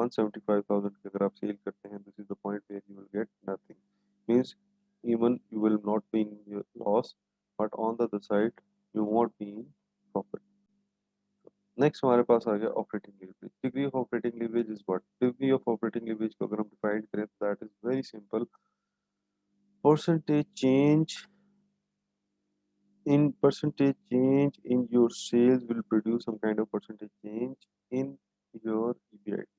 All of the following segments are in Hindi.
175,000 की अगर आप सेल करते हैं, this is the point where you will get nothing, means even you will not be in your loss, but on the other side you won't be in profit. Next हमारे पास आ गया operating leverage. Degree of operating leverage is what? Degree of operating leverage को अगर हम डिफाइन करें तो that is very simple, percentage change in your sales will produce some kind of percentage change in your EBIT.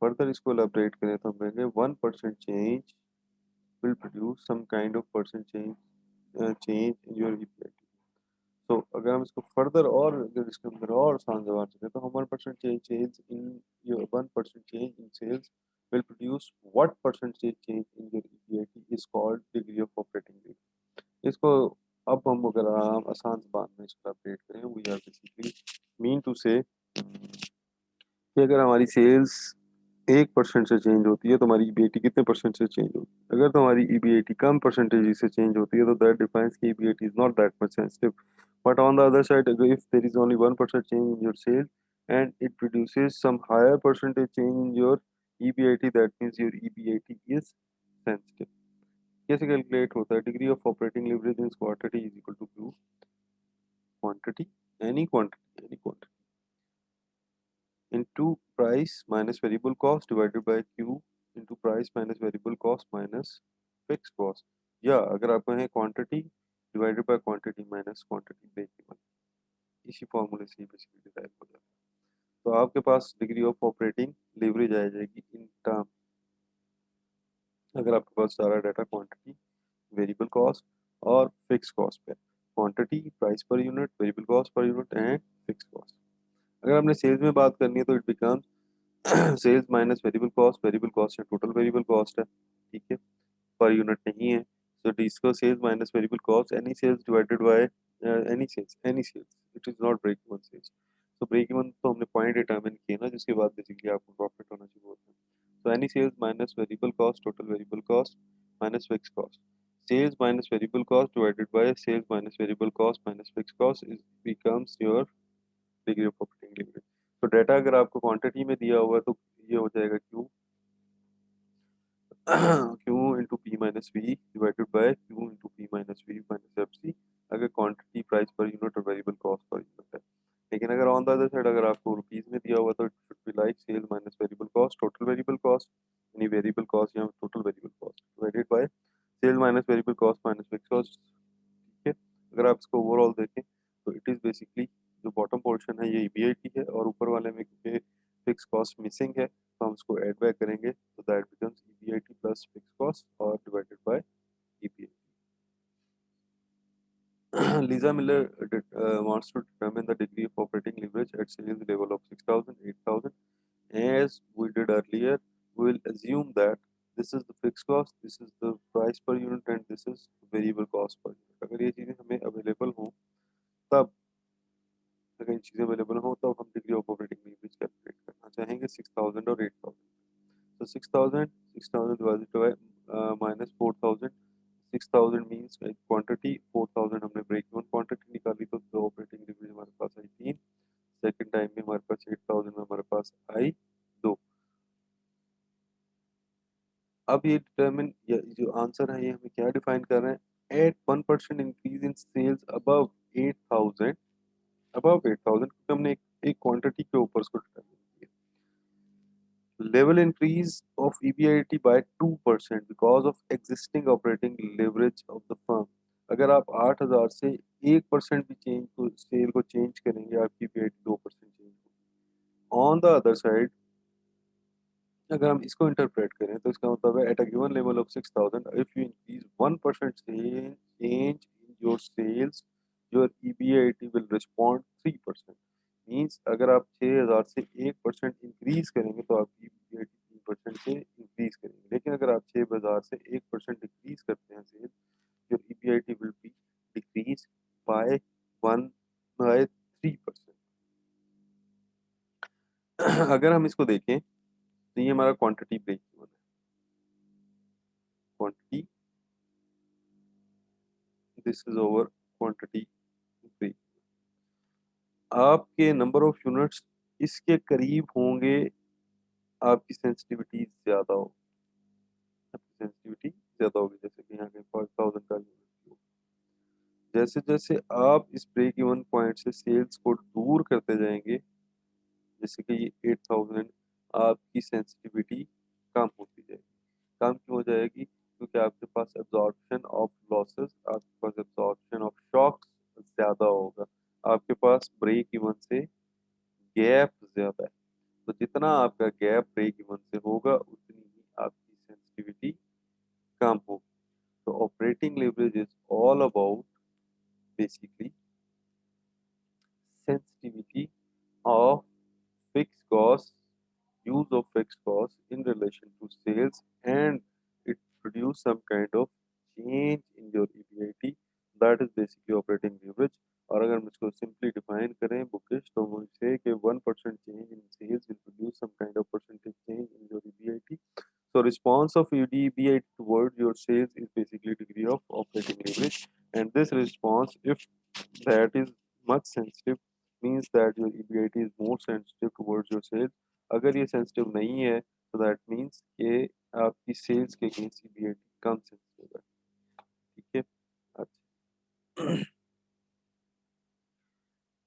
Further इसको elaborate करें तो हम कहेंगे 1% change will produce some kind of change in your EBIT. तो अगर हम इसको फर्दर और अगर इसके अंदर और आसान जवाब दें तो हम 1% change in your 1% change in sales will produce what percentage change in your EBIT is called degree of operating leverage. इसको अब हम अगर आसान जबान में इसको अपडेट करें, we are basically mean to say कि अगर हमारी सेल्स 1% से चेंज होती है तो हमारी ईबीएटी कितने परसेंट से चेंज होती है? अगर तो हमारी ईबीएटी कम परसेंटेज से चेंज होती है तो दैट डिफाइंस कि EBIT is not that much sensitive, but on the other side if there is only 1% change in your sale and it produces some higher percentage change in your EBIT, that means your EBIT is sensitive. कैसे कैलकुलेट होता है? Degree of operating leverage in quantity is equal to Q quantity, any quantity into price minus variable cost divided by Q into price minus variable cost minus fixed cost, या अगर आप कहें quantity divided by quantity minus quantity break even, इसी फॉर्मूले से बेसिकली डिराइव हो जाता है। तो आपके पास डिग्री ऑफ ऑपरेटिंग लिवरेज आ जाएगी इन टर्म, अगर आपके पास सारा डाटा क्वांटिटी, वेरिएबल कॉस्ट और फिक्स कॉस्ट पे, क्वांटिटी, प्राइस पर यूनिट, वेरिएबल कॉस्ट पर यूनिट एंड फिक्स कॉस्ट। अगर हमने सेल्स में बात करनी है तो it becomes sales minus variable cost है, टोटल वेरिएबल कॉस्ट है, ठीक है, पर यूनिट नहीं है। सो डिस्को sales minus variable cost, any sales divided by any sales, it is not break even sales. तो ब्रेक इवन तो हमने पॉइंट डिटरमिन किए ना, जिसके बाद बेसिकली आपको प्रॉफिट होना शुरू होता है। So any sales minus variable cost, total variable cost minus fixed cost. Sales minus variable cost divided by sales minus variable cost minus fixed cost is becomes your degree of operating leverage. तो डाटा अगर आपको क्वांटिटी में दिया हुआ तो ये हो जाएगा Q Q into P minus V divided by Q into P minus V minus F C, अगर क्वांटिटी प्राइस पर यूनिट और वेरिएबल कॉस्ट पर यूनिट है। लेकिन अगर ऑन द अदर साइड अगर आपको रुपीस में दिया हुआ तो it should be like sale minus variable cost, total variable cost, यानी वेरिएबल कॉस्ट या total variable cost divided by sale minus variable cost minus fix cost, ठीक है। अगर आप इसको ओवरऑल देखें तो इट इज बेसिकली जो बॉटम पोर्शन है ये ईबीआईटी है, और ऊपर वाले में क्योंकि फिक्स कॉस्ट मिसिंग है तो हम इसको ऐड बैक करेंगे, तो that becomes EBIT plus fix cost और divided by EBIT. Lisa Miller wants to determine the degree of operating leverage at sales level of 6,000, 8,000. As we did earlier, we will assume that this is the fixed cost, this is the price per unit, and this is variable cost per unit. अगर ये चीज़ें हमें अवेलेबल हों तब, अगर ये चीज़ें अवेलेबल हों तब हम degree of operating leverage calculate करना चाहेंगे 6,000 और 8,000। तो 6,000 divided by minus 4,000, 6,000 means quantity, 4,000 हमने ब्रेक इवन क्वांटिटी निकाली तो ऑपरेटिंग लिवरेज हमारे पास आई 3, सेकंड टाइम में हमारे पास 8,000 में हमारे पास आई 2। अब ये डिटरमिन जो आंसर है ये हमें क्या डिफाइन कर रहे हैं? At 1% increase in sales above 8,000, above 8,000 क्योंकि हमने एक क्वांटिटी के ऊपर उसको डिटरमिन किया। Level increase of EBIT by 2% because of existing operating leverage of the firm. अगर आप 8,000 से 1% भी चेंज को सेल को चेंज करेंगे आपकी EBIT 2% चेंज होगी। ऑन द अदर साइड अगर हम इसको इंटरप्रेट करें तो इसका मतलब है at a given level of 6,000 if you increase 1% change in your sales your EBIT will respond 3%। Means अगर आप 6,000 से 1% इंक्रीज करेंगे तो आपकी EBIT 3% से इंक्रीज करेंगे, लेकिन अगर आप 6,000 से 1% डिक्रीज करते हैं sale, your EBIT will be decrease by 3%। अगर हम इसको देखें तो ये हमारा क्वांटिटी ब्रेक इवन है, quantity, this is over quantity break. आपके नंबर ऑफ यूनिट्स इसके करीब होंगे आपकी सेंसिटिविटी ज़्यादा हो, आपकी सेंसिटिविटी ज़्यादा होगी, जैसे कि यहाँ पे 5000 का यूनिट। जैसे जैसे आप इस ब्रेक इवन पॉइंट से सेल्स को दूर करते जाएंगे, जैसे कि ये 8000, आपकी सेंसिटिविटी कम होती जाएगी। कम क्यों हो जाएगी? क्योंकि आपके पास एब्जॉर्प्शन ऑफ लॉसेस, आपके पास एब्जॉर्प्शन ऑफ शॉक्स ज़्यादा होगा, आपके पास ब्रेक इवन से गैप ज़्यादा है। तो जितना आपका गैप ब्रेक इवन से होगा उतनी ही आपकी सेंसिटिविटी कम होगी। तो operating leverage is all about basically sensitivity of fixed costs, use of fixed costs in relation to sales, and it produce some kind of change in your EBIT. That is basically operating leverage. और अगर हम इसको सिंपली डिफाइन करें बुकिश, तो वो से कि 1% change in sales will produce some kind of percentage change in your EBIT. So response of EBIT toward your sales is basically degree of operating leverage, and this response, if that is much sensitive, means that your EBIT is more sensitive towards your sales. अगर ये sensitive नहीं है, तो that means कि आपकी sales के against EBIT कम sensitive है, ठीक है। अच्छा,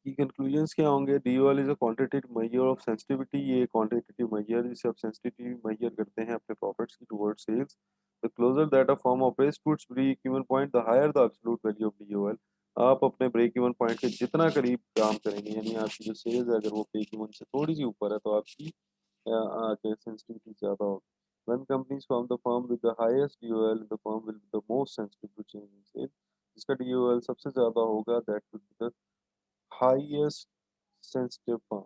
की कंक्लूजन्स क्या होंगे? DOL is a quantitative measure of sensitivity, ये क्वांटिटेटिव मेजर जिससे आप सेंसिटिविटी मेजर करते हैं अपने प्रॉफिट्स की towards sales. The closer that a firm operates to its break even point, the higher the absolute value of DOL। आप अपने ब्रेक इवन पॉइंट के जितना करीब काम करेंगे, यानी आपकी जो सेल्स है अगर वो ब्रेक इवन से थोड़ी सी ऊपर है, तो आपकी सेंसिटिविटी ज़्यादा होगी। When companies form the firm with the highest DOL, the firm will be the most sensitive to change in sales। जिसका DOL सबसे ज़्यादा होगा, that will be the highest sensitive firm।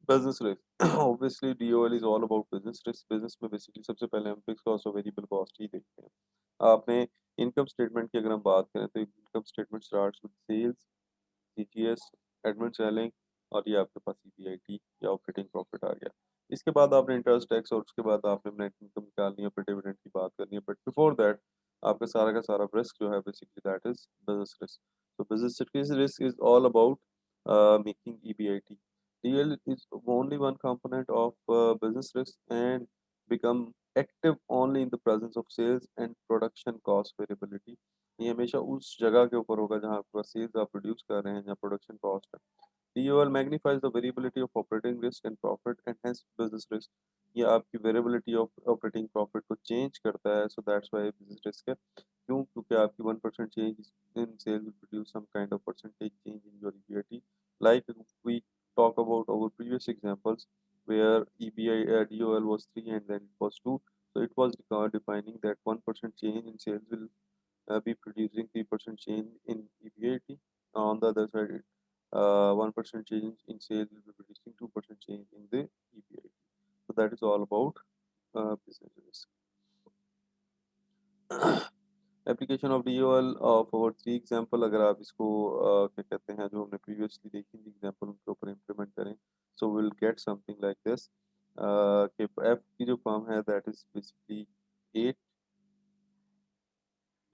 Business risk obviously DOL is all about business risk. Business में बेसिकली सबसे पहले हम फिक्स कॉस्ट और वेरिएबल कॉस्ट ही देखते हैं। आपने इनकम स्टेटमेंट की अगर हम बात करें, तो income statement starts with sales, CGS, admin selling, और ये आपके पास EBIT या ऑपरेटिंग प्रॉफिट आ गया। इसके बाद आपने इंटरेस्ट टैक्स, और उसके बाद आपने नेट इनकम निकालनी है, फिर डिविडेंड की बात करनी है, बट बिफोर दैट आपका सारा का सारा रिस्क जो है basically that is business risk. तो business risk is all about making EBIT। DL is only one component of business risk and become active only in the presence of sales and production cost variability। ये हमेशा उस जगह के ऊपर होगा जहाँ आपके पास सेल्स आप प्रोड्यूस कर रहे हैं या प्रोडक्शन कॉस्ट है। DOL magnifies the variability of operating risk and profit and hence business risk। ये आपकी वेरिएबिलिटी ऑफ ऑपरेटिंग प्रॉफिट को चेंज करता है, so that's why business risk है। क्यों? क्योंकि आपकी 1% change in sale will produce some kind of percentage change in your EBIT। Like we talk about our previous examples where DOL was 3 and then it was 2, so it was defining that 1% change in sales will be producing 3% change in EBIT. On the other side, 1% change in sales will be producing 2% change in the EBIT. So that is all about business risk. Application of DOL for 3 example, अगर आप इसको क्या कहते हैं, जो हमने प्रीवियसली देखी थी एग्जांपल, उनके ऊपर इम्प्लीमेंट करें, so will get something like this. कि एफ की जो फर्म है दैट इज बेसिकली 8,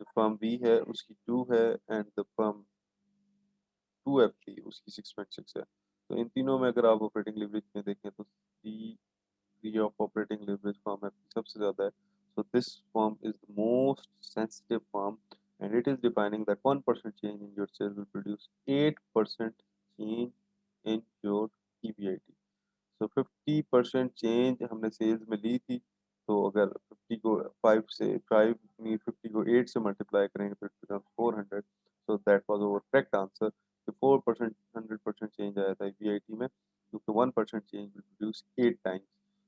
जो फर्म बी है उसकी 2 है, एंड द फर्म 2F थी उसकी 6.6 है। तो इन तीनों में अगर आप ऑपरेटिंग लिवरेज में देखें तो degree of operating leverage form है सबसे ज़्यादा है। So this form is the most sensitive form, and it is defining that 1% change in your sales will produce 8% change in your EBIT। So 50% change हमने सेल्स में ली थी, तो अगर 50 को 5 से 5 नहीं, 50 को 8 से मल्टीप्लाई करेंगे तो it becomes 400। So that was our correct answer. तो 4% 100% चेंज आया था EBIT में, क्योंकि 1% change will produce 8 times.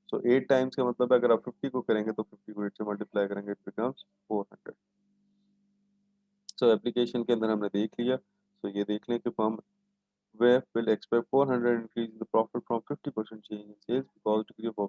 So 8 times का मतलब है अगर आप 50 को करेंगे तो 50 को 8 से मल्टीप्लाई करेंगे इट बिकम्स 400। सो एप्लीकेशन के अंदर हमने देख लिया। सो ये देख लें कि firm WEF will expect 400 increase in the profit from 50% change in sales because degree of